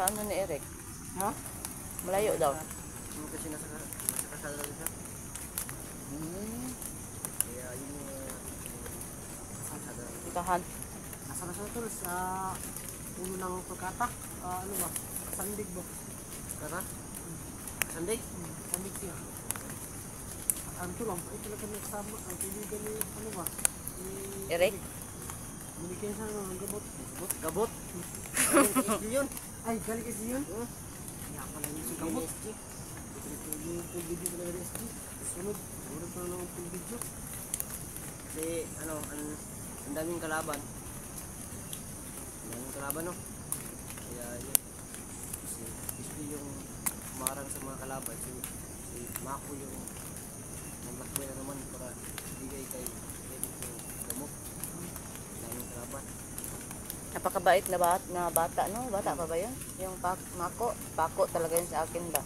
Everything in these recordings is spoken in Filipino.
sa ano ni Eric? Ha? Malayo daw. Kasi nasa kasada lang siya. Kaya yun kasada. Ikahan. Nasa na siya tol sa ulo ng pagkata. Ano ba? Sandig ba? Kara? Sandig? Sandig siya. Ang tulong, ay talaga nagsama. Ang kaibigan ni, ano ba? Eric? Binigyan siya ng gabot. Gabot? Yun. Ay, galing kasi yun? Kaya pala yun si Gabot. SG. Yung full video talaga ni SG. Sunod, sunod pa lang ang full video. Kasi ano, ang daming kalaban. Ang daming kalaban no? Kaya yun. Kasi SG yung umarang sa mga kalaban. Si Mako yung naglakbay na naman para bigay kay Eric yung gamot. Ang daming kalaban. Napakabait na bata, no? Bata pa ba yun? Yung Mako. Pako talaga yun sa akin ba?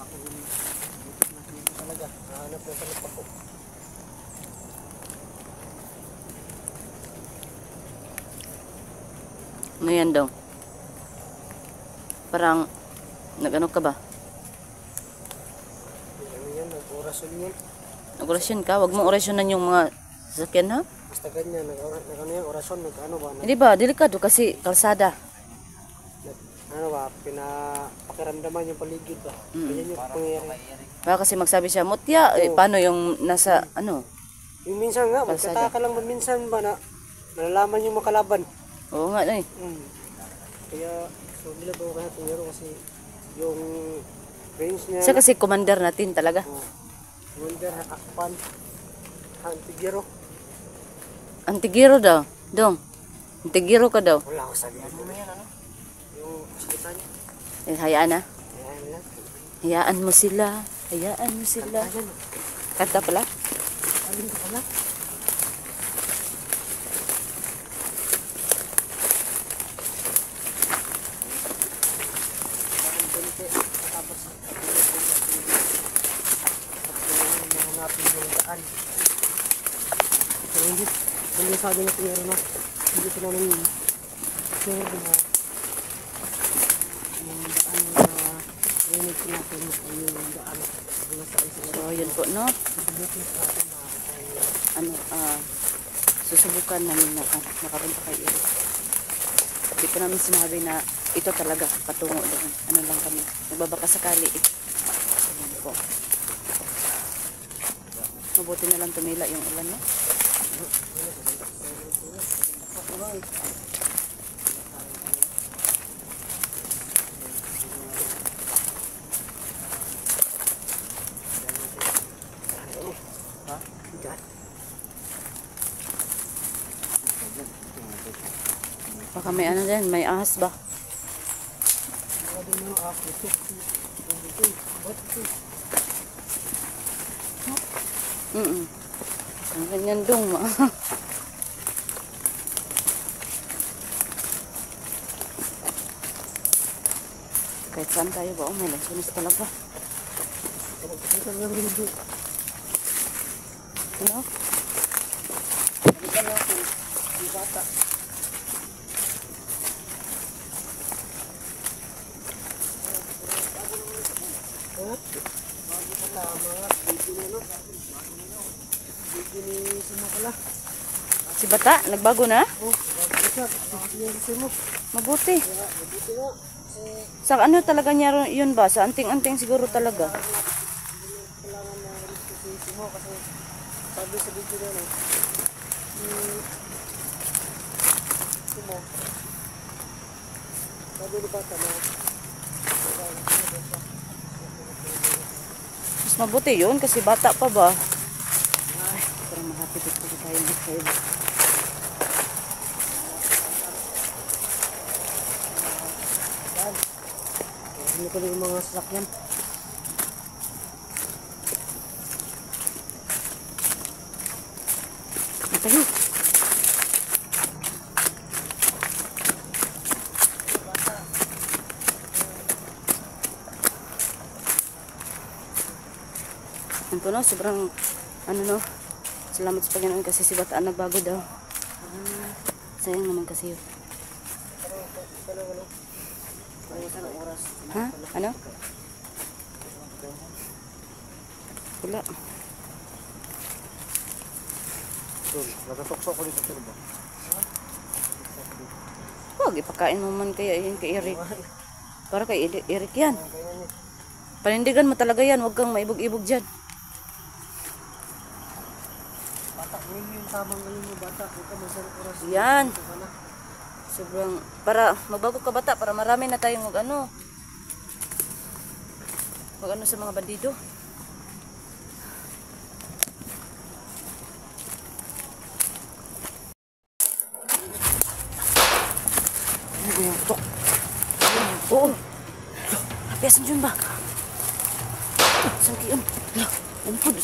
Ako yung talaga. Nahanap na sa ako. Ngayon daw. Parang, nag-ano ka ba? Ano yan, nag-orasyon yan. Nag-orasyon ka? Huwag mong orasyonan yung mga sasakyan, ha? Basta ganyan, nag-ano yan, orasyon, nag-ano ba? Hindi ba? Delikado kasi kalsada. Ano ba, pinapakiramdaman yung paligid ba? Ganyan yung pangyayari. Baka kasi magsabi siya, Mutya, paano yung nasa, ano? Yung minsan nga, Kalsada. magkataka lang ba minsan ba na nalalaman yung makalaban. Oo nga, eh. Kaya, so bila ba kaya tingero kasi yung range niya. Siya kasi commander natin talaga. Wonder, Akpan, Antigero. Antigiro daw. Dong. Antigiro ka daw. Wala ko sabi. Ano mo yan, ano? Yung salita niya. Eh, hayaan na. Ayan lang. Hayaan mo sila. Hayaan mo sila. Ayan. Kanta pala? Alin ka pala? Hanapin yung daan. So, hindi sabi na tingero na hindi ko naman yun. So, na yung daan na rinig ko natin yung daan na saan sila. So, yun po, no? Susubukin sa atin na Ano, susubukan namin na makapunta kay Eric. Hindi po namin sinabi na ito talaga patungo doon. Ano lang kami. Nagbabaka sakali eh. Ayan po. Mabuti na lang tumila yung ulan, no? Baka may ano din, may ahas ba? Ang ganyan dong. Kahit saan tayo ba? Oh, may lansunis talaga. Ano? Balikan natin yung bata. Bago pala mga video na, no? Video ni Simo pala. Si Bata, nagbago na? Bago siya. Video ni Simo. Mabuti. Mabuti nga. Sa ano talaga niya yun ba? Sa anting-anting siguro talaga. Kailangan na risk si Simo kasi sabi sa video na, no? Simo. Sabi ni bata na Mas mabuti yun kasi bata pa ba? Ay, parang mahapit ito tayo mag-head. hindi ko yung mga sasakyan. Tayo. Ito no, sobrang ano no, Salamat sa Panginoon kasi si Bataan nagbago daw. Sayang naman kasi yun. Ha? Ano? Wala. Natatukso ko dito sir ba? Huwag, ipakain mo man kaya yun kay Eric. Para kay Eric yan. Panindigan mo talaga yan. Huwag kang maibog-ibog dyan. Bata, yung tamang ngayon mo bata. Huwag ka masarap oras. Yan. Sobrang, para magbago ka bata, para marami na tayong mag ano sa mga bandido. Ano yung tok? Oo. Apiasan dyan ba? Sangkian. Umpod.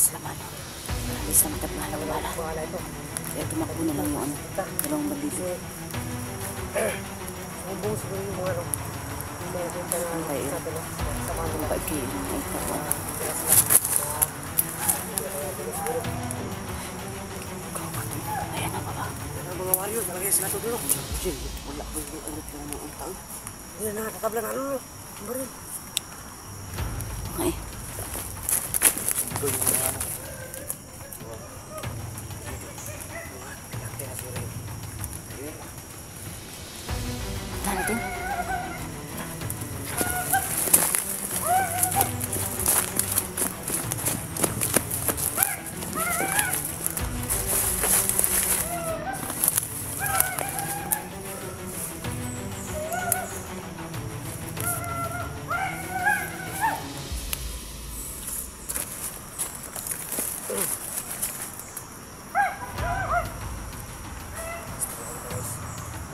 Salamat. Alis na mataglahan ng bala. Bahala ito. Kaya tumakbo na lang yung ano. Dalawang bandido. Ang buong siguro yung mga ano. Yung mga punta na Okay. natin na. Sa mga Ang bait kayo yung mga ikaw. Ayan na baba. Ang mga warrior, talaga sila ito dito. Wala ko yung ulit na ang taon. Hindi na nakatabla na ano. Ang baril. Okay. Ito yung mga ano. Kaya siguro yun. Punta natin.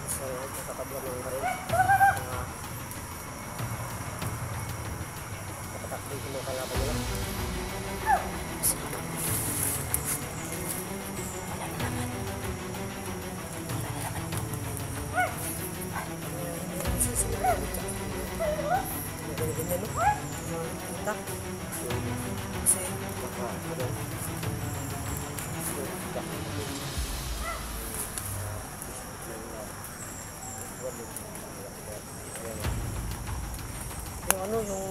So, nakatabla ng baril. Nakatakbo yung mga kalaban nila. Wala na naman. Wala na naman ito. Ganyan, no? Kita. Kasi, yung ano, yung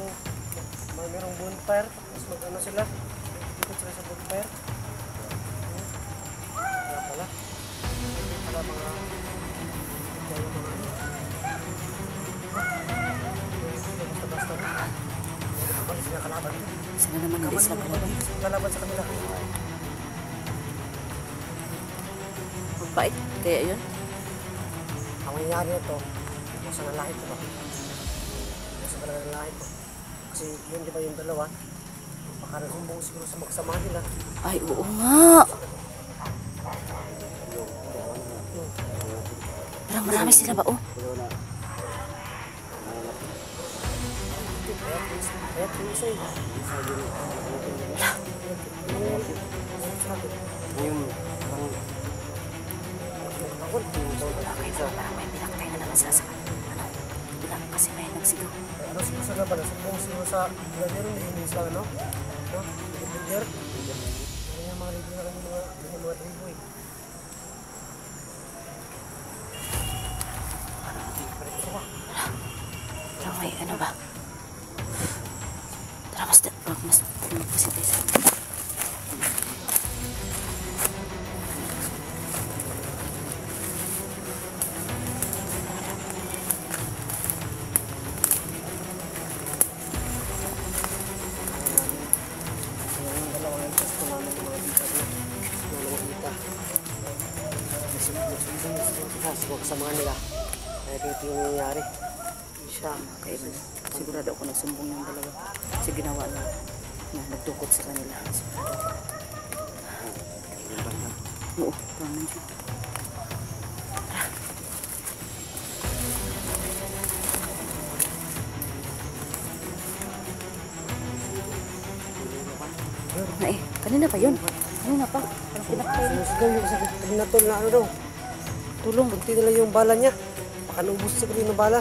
merong bonfire, tapos mag-ano sila, ikot sila sa bonfire. Kaya pala. Pala mga, kaya yung mga ano. Basta-basta na. Kapag sila kalaban nila. Sana naman hindi sila kalaban. Kalaban sa kanila. Mabait. Kaya yun. Ang nangyayari nito, sa nalahit ko ba? Sa talaga nalahit ko. Kasi yun di ba yung dalawa, baka nagsumbong siguro sa magsamahan nila. Ay, oo nga. Parang marami sila ba? Oh. Kaya yung isa eh. Yung parang Bakol. Okay, parang may pinaktay na naman sila sa ano. Bilang kasi may nagsigaw. Ano siguro sa laban, sumbong siguro sa leader, hindi sa ano? No? Leader. Ano yung mga leader ng mga tribo eh. Parang may ano ba? Tara, mas magpasin tayo sa Yung dalawang interest ko namin yung mga dito na nakikita. Siguro sa mga nila. Kaya ito yung nangyayari. siya. Kailan. Sigurado ako nagsumbong yung dalawa. Kasi ginawa na nagtukot sa kanila. Oo, parang siya. Na eh, kanina pa yun. Kanina pa. Parang pinaktay na. Sinusigaw yung sa kabinatol na ano daw. Tulong. Kunti na lang yung bala niya. Baka naubos siguro yung bala.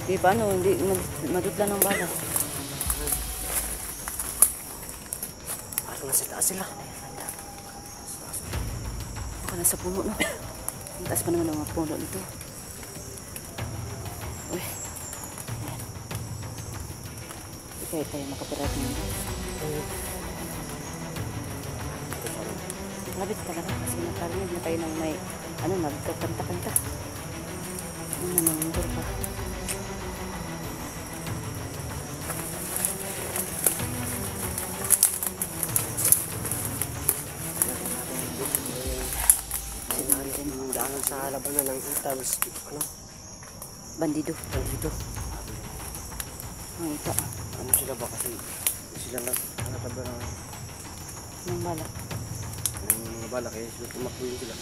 Di paano, hindi madutla ng bala. Parang nasa taas sila. Baka nasa puno, no? Ang taas pa naman ang mga puno nito. Uy. Ayan. Hindi kaya tayo makapirat nito. Labit talaga kasi nakarinig na tayo ng may ano, nagkakanta-kanta. Ano na nangundur pa. Sinahan ko yung daanan sa labanan ng Itals. Ano? Bandido. Nandito. Ang ito. ano sila ba kasi sila nakataba Ng bala. ng mga bala kaya sila tumakbo yun sila.